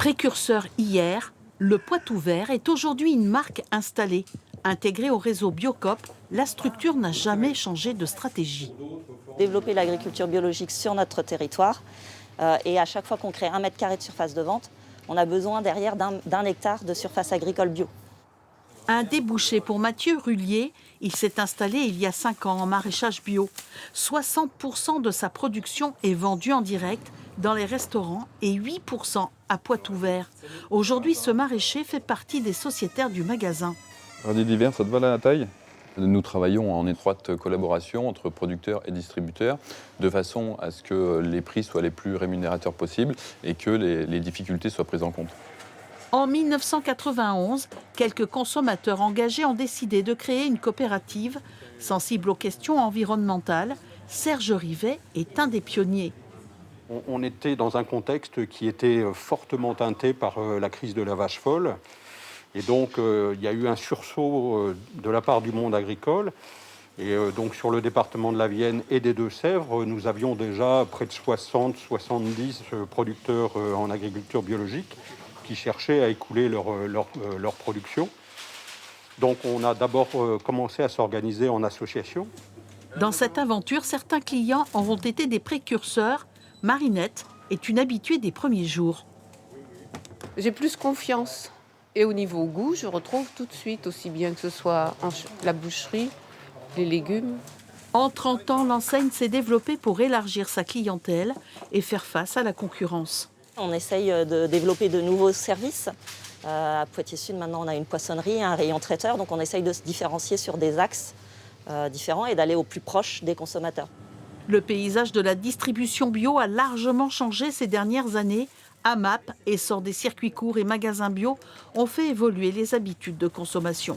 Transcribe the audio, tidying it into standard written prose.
Précurseur hier, le Poitou Vert est aujourd'hui une marque installée. Intégrée au réseau Biocoop, la structure n'a jamais changé de stratégie. Développer l'agriculture biologique sur notre territoire et à chaque fois qu'on crée 1 mètre carré de surface de vente, on a besoin derrière d'un hectare de surface agricole bio. Un débouché pour Mathieu Rullier, il s'est installé il y a 5 ans en maraîchage bio. 60% de sa production est vendue en direct dans les restaurants et 8% à Poitou Vert. Aujourd'hui, ce maraîcher fait partie des sociétaires du magasin. Radis d'hiver, ça te va la taille? Nous travaillons en étroite collaboration entre producteurs et distributeurs de façon à ce que les prix soient les plus rémunérateurs possibles et que les difficultés soient prises en compte. En 1991, quelques consommateurs engagés ont décidé de créer une coopérative sensible aux questions environnementales. Serge Rivet est un des pionniers. On était dans un contexte qui était fortement teinté par la crise de la vache folle. Et donc, il y a eu un sursaut de la part du monde agricole. Et donc, sur le département de la Vienne et des Deux-Sèvres, nous avions déjà près de 60-70 producteurs en agriculture biologique qui cherchaient à écouler leur production. Donc, on a d'abord commencé à s'organiser en association. Dans cette aventure, certains clients auront été des précurseurs. Marinette est une habituée des premiers jours. J'ai plus confiance. Et au niveau goût, je retrouve tout de suite, aussi bien que ce soit la boucherie, les légumes. En 30 ans, l'enseigne s'est développée pour élargir sa clientèle et faire face à la concurrence. On essaye de développer de nouveaux services. À Poitiers-Sud, maintenant, on a une poissonnerie, un rayon traiteur. Donc, on essaye de se différencier sur des axes différents et d'aller au plus proche des consommateurs. Le paysage de la distribution bio a largement changé ces dernières années. AMAP, essor des circuits courts et magasins bio ont fait évoluer les habitudes de consommation.